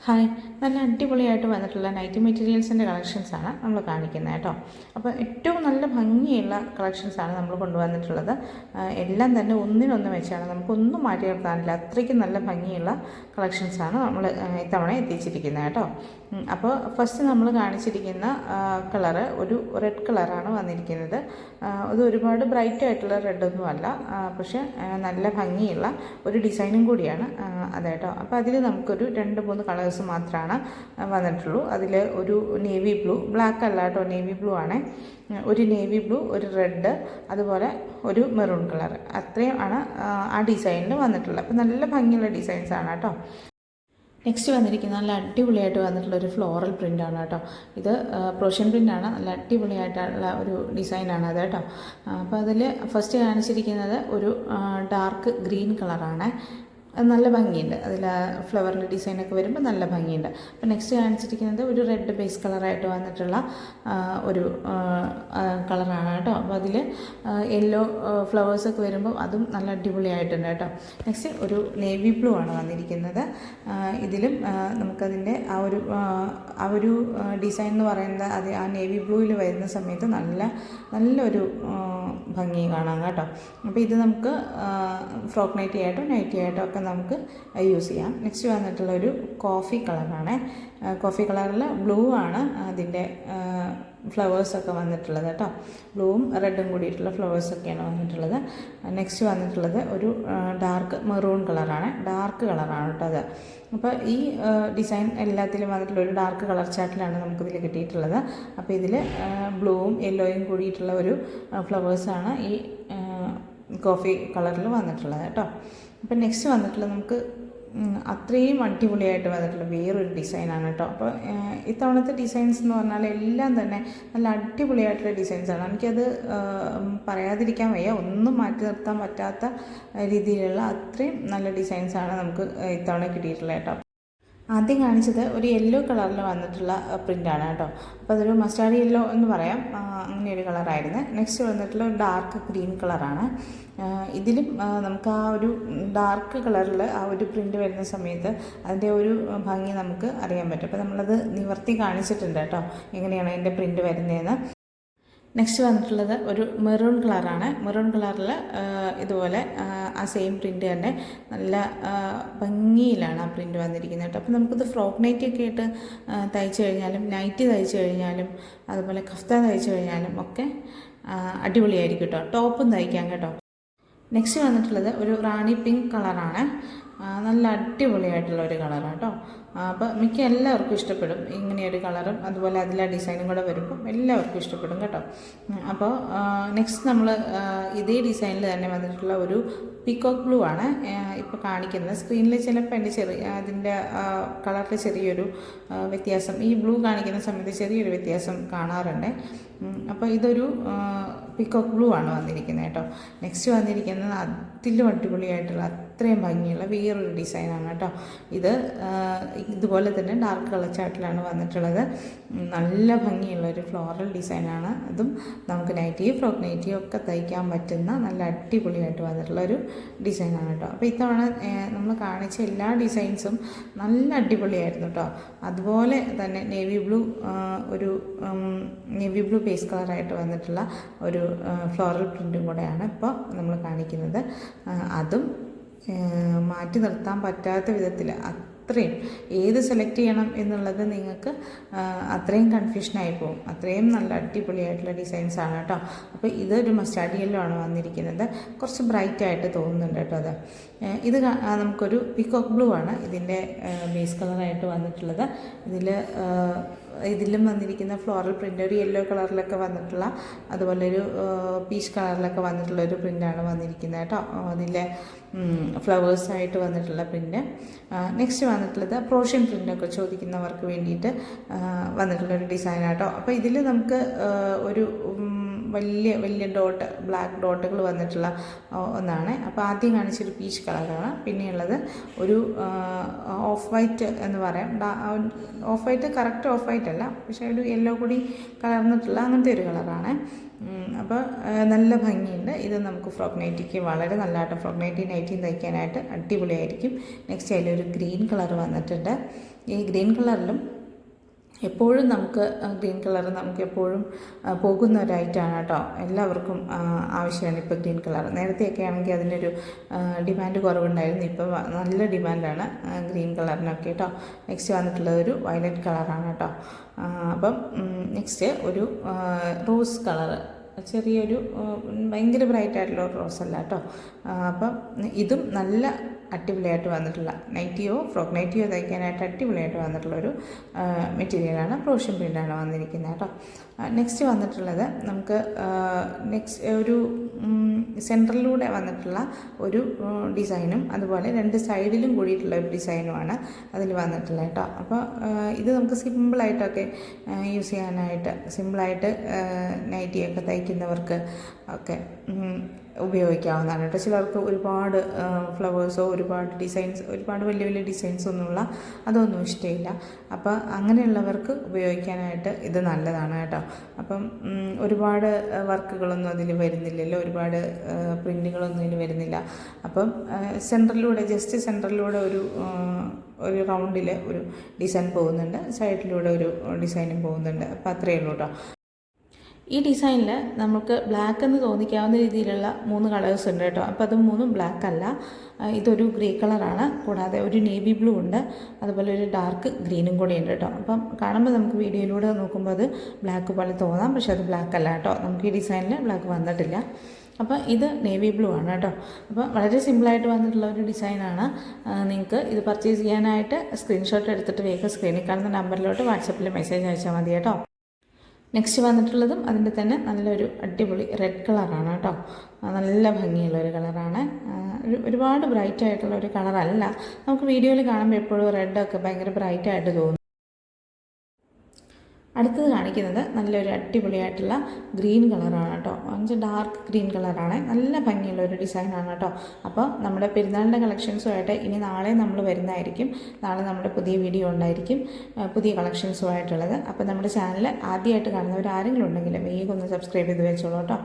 Hi, നല്ല അടിപൊളിയായിട്ട് വന്നിട്ടുള്ള നൈറ്റി മെറ്റീരിയൽസിൻ്റെ കളക്ഷൻസാണ് നമ്മൾ കാണിക്കുന്നത് കേട്ടോ. അപ്പോൾ ഏറ്റവും നല്ല ഭംഗിയുള്ള കളക്ഷൻസാണ് നമ്മൾ കൊണ്ടുവന്നിട്ടുള്ളത്. എല്ലാം തന്നെ ഒന്നിനൊന്ന് വെച്ചാണ്, നമുക്കൊന്നും മാറ്റി നിർത്താനില്ല. അത്രയ്ക്ക് നല്ല ഭംഗിയുള്ള കളക്ഷൻസാണ് നമ്മൾ ഇത്തവണ എത്തിച്ചിരിക്കുന്നത് കേട്ടോ. അപ്പോൾ ഫസ്റ്റ് നമ്മൾ കാണിച്ചിരിക്കുന്ന കളറ് ഒരു റെഡ് കളറാണ് വന്നിരിക്കുന്നത്. അത് ഒരുപാട് ബ്രൈറ്റ് ആയിട്ടുള്ള റെഡൊന്നും അല്ല, പക്ഷേ നല്ല ഭംഗിയുള്ള ഒരു ഡിസൈനും കൂടിയാണ് അത് കേട്ടോ. അപ്പോൾ അതിൽ നമുക്കൊരു 2-3 കളേഴ്സ് മാത്രമാണ് വന്നിട്ടുള്ളൂ. അതിൽ ഒരു നേവി ബ്ലൂ, ബ്ലാക്ക് അല്ല കേട്ടോ, നേവി ബ്ലൂ ആണ്. ഒരു നേവി ബ്ലൂ, ഒരു റെഡ്, അതുപോലെ ഒരു മെറൂൺ കളർ, അത്രയും ആണ് ആ ഡിസൈനിൽ വന്നിട്ടുള്ളത്. അപ്പോൾ നല്ല ഭംഗിയുള്ള ഡിസൈൻസാണ് കേട്ടോ. നെക്സ്റ്റ് വന്നിരിക്കുന്ന നല്ല അടിപൊളിയായിട്ട് വന്നിട്ടുള്ളൊരു ഫ്ലോറൽ പ്രിൻ്റാണ് കേട്ടോ. ഇത് പ്രൊഷ്യൻ പ്രിൻ്റാണ്, നല്ല അടിപൊളിയായിട്ടുള്ള ഒരു ഡിസൈനാണ് അത് കേട്ടോ. അപ്പോൾ അതിൽ ഫസ്റ്റ് കാണിച്ചിരിക്കുന്നത് ഒരു ഡാർക്ക് ഗ്രീൻ കളറാണ്. നല്ല ഭംഗിയുണ്ട്, അതിൽ ഫ്ലവറിൻ്റെ ഡിസൈനൊക്കെ വരുമ്പോൾ നല്ല ഭംഗിയുണ്ട്. അപ്പോൾ നെക്സ്റ്റ് കാണിച്ചിരിക്കുന്നത് ഒരു റെഡ് ബേസ് കളറായിട്ട് വന്നിട്ടുള്ള ഒരു കളറാണ് കേട്ടോ. അപ്പോൾ അതിൽ യെല്ലോ ഫ്ലവേഴ്സൊക്കെ വരുമ്പോൾ അതും നല്ല അടിപൊളിയായിട്ടുണ്ട് കേട്ടോ. നെക്സ്റ്റ് ഒരു നേവി ബ്ലൂ ആണ് വന്നിരിക്കുന്നത്. ഇതിലും നമുക്കതിൻ്റെ ആ ഒരു ഡിസൈൻ എന്ന് പറയുന്നത് അത് ആ നേവി ബ്ലൂവിൽ വരുന്ന സമയത്ത് നല്ലൊരു ഭംഗി കാണാം കേട്ടോ. അപ്പോൾ ഇത് നമുക്ക് ഫ്രോക്ക് നൈറ്റി ആയിട്ടോ നൈറ്റി ആയിട്ടോ ഒക്കെ നമുക്ക് യൂസ് ചെയ്യാം. നെക്സ്റ്റ് വന്നിട്ടുള്ള ഒരു കോഫി കളറാണ്. കോഫി കളറിൽ ബ്ലൂ ആണ് അതിൻ്റെ ഫ്ലവേഴ്സൊക്കെ വന്നിട്ടുള്ളത് കേട്ടോ. ബ്ലൂവും റെഡും കൂടിയിട്ടുള്ള ഫ്ലവേഴ്സൊക്കെയാണ് വന്നിട്ടുള്ളത്. നെക്സ്റ്റ് വന്നിട്ടുള്ളത് ഒരു ഡാർക്ക് മെറൂൺ കളറാണ്, ഡാർക്ക് കളറാണ് കേട്ടോ അത്. അപ്പോൾ ഈ ഡിസൈൻ എല്ലാത്തിലും വന്നിട്ടുള്ള ഒരു ഡാർക്ക് കളർ ചാർട്ടിലാണ് നമുക്കിതിൽ കിട്ടിയിട്ടുള്ളത്. അപ്പോൾ ഇതിൽ ബ്ലൂവും യെല്ലോയും കൂടിയിട്ടുള്ള ഒരു ഫ്ലവേഴ്സാണ് ഈ കോഫി കളറിൽ വന്നിട്ടുള്ളത് കേട്ടോ. അപ്പോൾ നെക്സ്റ്റ് വന്നിട്ടുള്ളത് നമുക്ക് അത്രയും അടിപൊളിയായിട്ട് വന്നിട്ടുള്ള വേറൊരു ഡിസൈനാണ് കേട്ടോ. അപ്പോൾ ഇത്തവണത്തെ ഡിസൈൻസ് എന്ന് പറഞ്ഞാൽ എല്ലാം തന്നെ നല്ല അടിപൊളിയായിട്ടുള്ള ഡിസൈൻസാണ്. എനിക്കത് പറയാതിരിക്കാൻ വയ്യ, ഒന്നും മാറ്റി നിർത്താൻ പറ്റാത്ത രീതിയിലുള്ള അത്രയും നല്ല ഡിസൈൻസാണ് നമുക്ക് ഇത്തവണ കിട്ടിയിട്ടുള്ളത് കേട്ടോ. ആദ്യം കാണിച്ചത് ഒരു യെല്ലോ കളറിൽ വന്നിട്ടുള്ള പ്രിൻ്റാണ് കേട്ടോ. അപ്പോൾ അതൊരു മസ്റ്റാർഡ് യെല്ലോ എന്ന് പറയാം, അങ്ങനെയൊരു കളറായിരുന്നു. നെക്സ്റ്റ് വന്നിട്ടുള്ള ഒരു ഡാർക്ക് ഗ്രീൻ കളറാണ്. ഇതിലും നമുക്ക് ആ ഒരു ഡാർക്ക് കളറിൽ ആ ഒരു പ്രിൻ്റ് വരുന്ന സമയത്ത് അതിൻ്റെ ഒരു ഭംഗി നമുക്ക് അറിയാൻ പറ്റും. അപ്പോൾ നമ്മളത് നിവർത്തി കാണിച്ചിട്ടുണ്ട് കേട്ടോ, എങ്ങനെയാണ് അതിൻ്റെ പ്രിൻ്റ് വരുന്നതെന്ന്. നെക്സ്റ്റ് വന്നിട്ടുള്ളത് ഒരു മെറൂൺ കളറാണ്. മെറൂൺ കളറിൽ ഇതുപോലെ ആ സെയിം പ്രിൻ്റ് തന്നെ നല്ല ഭംഗിയിലാണ് ആ പ്രിൻ്റ് വന്നിരിക്കുന്നത് കേട്ടോ. അപ്പോൾ നമുക്കിത് ഫ്രോക്ക് നൈറ്റി ഒക്കെ ആയിട്ട് തയ്ച്ചു കഴിഞ്ഞാലും നൈറ്റി തയ്ച്ചു കഴിഞ്ഞാലും അതുപോലെ കഫ്താൻ തയ്ച്ചു കഴിഞ്ഞാലും ഒക്കെ അടിപൊളിയായിരിക്കും കേട്ടോ. ടോപ്പും തയ്ക്കാം കേട്ടോ. നെക്സ്റ്റ് വന്നിട്ടുള്ളത് ഒരു റാണി പിങ്ക് കളറാണ്. നല്ല അടിപൊളിയായിട്ടുള്ള ഒരു കളറാണ് കേട്ടോ. അപ്പോൾ മിക്ക എല്ലാവർക്കും ഇഷ്ടപ്പെടും ഇങ്ങനെയൊരു കളറും, അതുപോലെ അതിലെ ഡിസൈനും കൂടെ വരുമ്പം എല്ലാവർക്കും ഇഷ്ടപ്പെടും കേട്ടോ. അപ്പോൾ നെക്സ്റ്റ് നമ്മൾ ഇതേ ഡിസൈനിൽ തന്നെ വന്നിട്ടുള്ള ഒരു പീക്കോക്ക് ബ്ലൂ ആണ് ഇപ്പോൾ കാണിക്കുന്നത്. സ്ക്രീനിൽ ചിലപ്പോൾ അതിൻ്റെ കളറിൽ ചെറിയൊരു വ്യത്യാസം, ഈ ബ്ലൂ കാണിക്കുന്ന സമയത്ത് ചെറിയൊരു വ്യത്യാസം കാണാറുണ്ട്. അപ്പോൾ ഇതൊരു പീക്കോക്ക് ബ്ലൂ ആണ് വന്നിരിക്കുന്നത് കേട്ടോ. നെക്സ്റ്റ് വന്നിരിക്കുന്നത് അതിലും അടിപൊളിയായിട്ടുള്ള അത്രയും ഭംഗിയുള്ള വേറൊരു ഡിസൈനാണ് കേട്ടോ. ഇതുപോലെ തന്നെ ഡാർക്ക് കളർ ചാർട്ടിലാണ് വന്നിട്ടുള്ളത്. നല്ല ഭംഗിയുള്ള ഒരു ഫ്ലോറൽ ഡിസൈനാണ്. അതും നമുക്ക് നൈറ്റിയും ഫ്രോക്ക് നൈറ്റിയും ഒക്കെ തയ്ക്കാൻ പറ്റുന്ന നല്ല അടിപൊളിയായിട്ട് വന്നിട്ടുള്ള ഒരു ഡിസൈനാണ് കേട്ടോ. അപ്പോൾ ഇത്തവണ നമ്മൾ കാണിച്ച എല്ലാ ഡിസൈൻസും നല്ല അടിപൊളിയായിരുന്നു കേട്ടോ. അതുപോലെ തന്നെ നേവി ബ്ലൂ ബേസ് കളറായിട്ട് വന്നിട്ടുള്ള ഒരു ഫ്ലോറൽ പ്രിൻറ്റും കൂടെയാണ് ഇപ്പോൾ നമ്മൾ കാണിക്കുന്നത്. അതും മാറ്റി നിർത്താൻ പറ്റാത്ത വിധത്തിൽ അത്രയും ഏത് സെലക്ട് ചെയ്യണം എന്നുള്ളത് നിങ്ങൾക്ക് അത്രയും കൺഫ്യൂഷനായി പോകും. അത്രയും നല്ല അടിപൊളിയായിട്ടുള്ള ഡിസൈൻസാണ് കേട്ടോ. അപ്പോൾ ഇതൊരു മസ്റ്റാർഡ് യെല്ലോ ആണ് വന്നിരിക്കുന്നത്. കുറച്ച് ബ്രൈറ്റായിട്ട് തോന്നുന്നുണ്ട് കേട്ടോ അത്. ഇത് നമുക്കൊരു പീക്കോക്ക് ബ്ലൂ ആണ് ഇതിൻ്റെ ബേസ് കളറായിട്ട് വന്നിട്ടുള്ളത്. ഇതിലും വന്നിരിക്കുന്ന ഫ്ലോറൽ പ്രിൻ്റ് ഒരു യെല്ലോ കളറിലൊക്കെ വന്നിട്ടുള്ള, അതുപോലെ ഒരു പീച്ച് കളറിലൊക്കെ വന്നിട്ടുള്ള ഒരു പ്രിൻ്റാണ് വന്നിരിക്കുന്നത് കേട്ടോ. അതിൻ്റെ ഫ്ലവേഴ്സായിട്ട് വന്നിട്ടുള്ള പ്രിൻ്റ്. നെക്സ്റ്റ് വന്നിട്ടുള്ളത് പ്രൊഷ്യൻ പ്രിൻ്റൊക്കെ ചോദിക്കുന്നവർക്ക് വേണ്ടിയിട്ട് വന്നിട്ടുള്ളൊരു ഡിസൈനാണ് കേട്ടോ. അപ്പോൾ ഇതിൽ നമുക്ക് ഒരു വലിയ വലിയ ബ്ലാക്ക് ഡോട്ടുകൾ വന്നിട്ടുള്ള ഒന്നാണ്. അപ്പോൾ ആദ്യം കാണിച്ചൊരു പീച്ച് കളറാണ്. പിന്നെയുള്ളത് ഒരു ഓഫ് വൈറ്റ് എന്ന് പറയാം. Of white correct of white അല്ല, പക്ഷേ ഒരു യെല്ലോ കൂടി കലർന്നിട്ടുള്ള അങ്ങനത്തെ ഒരു കളറാണ്. അപ്പോൾ നല്ല ഭംഗിയുണ്ട്. ഇത് നമുക്ക് ഫ്രോക്ക് നൈറ്റിക്ക് വളരെ നല്ലതായിട്ട് ഫ്രോക്ക് നൈറ്റിയും തയ്ക്കാനായിട്ട് അടിപൊളിയായിരിക്കും. നെക്സ്റ്റ് അതിലൊരു ഗ്രീൻ കളർ വന്നിട്ടുണ്ട്. ഈ ഗ്രീൻ കളറിലും എപ്പോഴും നമുക്ക് ഗ്രീൻ കളർ നമുക്ക് എപ്പോഴും പോകുന്ന ഒരു ഐറ്റമാണ് കേട്ടോ. എല്ലാവർക്കും ആവശ്യമാണ് ഇപ്പോൾ ഗ്രീൻ കളർ. നേരത്തെയൊക്കെ ആണെങ്കിൽ അതിനൊരു ഡിമാൻഡ് കുറവുണ്ടായിരുന്നു. ഇപ്പോൾ നല്ല ഡിമാൻഡാണ് ഗ്രീൻ കളറിനൊക്കെ കേട്ടോ. നെക്സ്റ്റ് വന്നിട്ടുള്ളത് ഒരു വയലറ്റ് കളറാണ് കേട്ടോ. അപ്പം നെക്സ്റ്റ് ഒരു റോസ് കളറ്, ചെറിയൊരു ഭയങ്കര ബ്രൈറ്റായിട്ടുള്ള ഒരു റോസല്ല കേട്ടോ. അപ്പം ഇതും നല്ല അടിപൊളിയായിട്ട് വന്നിട്ടുള്ള നൈറ്റിയോ ഫ്രോക്ക് നൈറ്റിയോ തയ്ക്കാനായിട്ട് അടിപൊളിയായിട്ട് വന്നിട്ടുള്ളൊരു മെറ്റീരിയലാണ്. പ്രോഷ്യൻ പ്രിൻ്റാണ് വന്നിരിക്കുന്നത് കേട്ടോ. നെക്സ്റ്റ് വന്നിട്ടുള്ളത് നമുക്ക് ഒരു സെൻറ്ററിലൂടെ വന്നിട്ടുള്ള ഒരു ഡിസൈനും അതുപോലെ 2 സൈഡിലും കൂടിയിട്ടുള്ള ഒരു ഡിസൈനുമാണ് അതിൽ വന്നിട്ടുള്ളത് കേട്ടോ. അപ്പോൾ ഇത് നമുക്ക് സിമ്പിളായിട്ടൊക്കെ യൂസ് ചെയ്യാനായിട്ട്, സിമ്പിളായിട്ട് നൈറ്റിയൊക്കെ തയ്ക്കുന്നവർക്ക് ഒക്കെ ഉപയോഗിക്കാവുന്നതാണ് കേട്ടോ. ചിലർക്ക് ഒരുപാട് ഫ്ലവേഴ്സോ ഒരുപാട് ഡിസൈൻസ്, ഒരുപാട് വലിയ വലിയ ഡിസൈൻസ് ഒന്നുമുള്ള അതൊന്നും ഇഷ്ടമില്ല. അപ്പോൾ അങ്ങനെയുള്ളവർക്ക് ഉപയോഗിക്കാനായിട്ട് ഇത് നല്ലതാണ് കേട്ടോ. അപ്പം ഒരുപാട് വർക്കുകളൊന്നും അതിൽ വരുന്നില്ലല്ലോ, ഒരുപാട് പ്രിൻറ്റുകളൊന്നും ഇതിൽ വരുന്നില്ല. അപ്പം ജസ്റ്റ് സെൻറ്ററിലൂടെ ഒരു റൗണ്ടിൽ ഒരു ഡിസൈൻ പോകുന്നുണ്ട്, സൈഡിലൂടെ ഒരു ഡിസൈനും പോകുന്നുണ്ട്. അപ്പോൾ അത്രയേ ഉള്ളൂ കേട്ടോ. ഈ ഡിസൈനിൽ നമുക്ക് ബ്ലാക്ക് എന്ന് തോന്നിക്കാവുന്ന രീതിയിലുള്ള 3 കളേഴ്സ് ഉണ്ട് കേട്ടോ. അപ്പോൾ അത് 3 ബ്ലാക്ക് അല്ല, ഇതൊരു ഗ്രേ കളറാണ്. കൂടാതെ ഒരു നേവി ബ്ലൂ ഉണ്ട്, അതുപോലെ ഒരു ഡാർക്ക് ഗ്രീനും കൂടി ഉണ്ട് കേട്ടോ. അപ്പം കാണുമ്പോൾ നമുക്ക് വീഡിയോയിലൂടെ നോക്കുമ്പോൾ അത് ബ്ലാക്ക് പോലെ തോന്നാം, പക്ഷേ അത് ബ്ലാക്ക് അല്ല കേട്ടോ. നമുക്ക് ഈ ഡിസൈനിൽ ബ്ലാക്ക് വന്നിട്ടില്ല. അപ്പോൾ ഇത് നേവി ബ്ലൂ ആണ് കേട്ടോ. അപ്പോൾ വളരെ സിമ്പിളായിട്ട് വന്നിട്ടുള്ള ഒരു ഡിസൈനാണ്. നിങ്ങൾക്ക് ഇത് പർച്ചേസ് ചെയ്യാനായിട്ട് സ്ക്രീൻഷോട്ട് എടുത്തിട്ട് വേഗം സ്ക്രീനിൽ കാണുന്ന നമ്പറിലോട്ട് വാട്സപ്പിൽ മെസ്സേജ് അയച്ചാൽ മതി കേട്ടോ. നെക്സ്റ്റ് വന്നിട്ടുള്ളതും അതിൻ്റെ തന്നെ നല്ലൊരു അടിപൊളി റെഡ് കളറാണ് കേട്ടോ. നല്ല ഭംഗിയുള്ളൊരു കളറാണ്. ഒരുപാട് ബ്രൈറ്റ് ആയിട്ടുള്ള ഒരു കളറല്ല. നമുക്ക് വീഡിയോയിൽ കാണുമ്പോൾ എപ്പോഴും റെഡൊക്കെ ഭയങ്കര ബ്രൈറ്റായിട്ട് തോന്നും. അടുത്തത് കാണിക്കുന്നത് നല്ലൊരു അടിപൊളിയായിട്ടുള്ള ഗ്രീൻ കളറാണ് കേട്ടോ. ഡാർക്ക് ഗ്രീൻ കളറാണ്. നല്ല ഭംഗിയുള്ള ഒരു ഡിസൈനാണ് കേട്ടോ. അപ്പോൾ നമ്മുടെ പെരുന്നാളിൻ്റെ കളക്ഷൻസുമായിട്ട് ഇനി നാളെ നമ്മൾ വരുന്നതായിരിക്കും. നാളെ നമ്മുടെ പുതിയ വീഡിയോ ഉണ്ടായിരിക്കും, പുതിയ കളക്ഷൻസുമായിട്ടുള്ളത്. അപ്പോൾ നമ്മുടെ ചാനൽ ആദ്യമായിട്ട് കാണുന്നവർ ആരെങ്കിലും ഉണ്ടെങ്കിൽ വേഗം ഒന്ന് സബ്സ്ക്രൈബ് ചെയ്ത് വെച്ചോളൂ കേട്ടോ.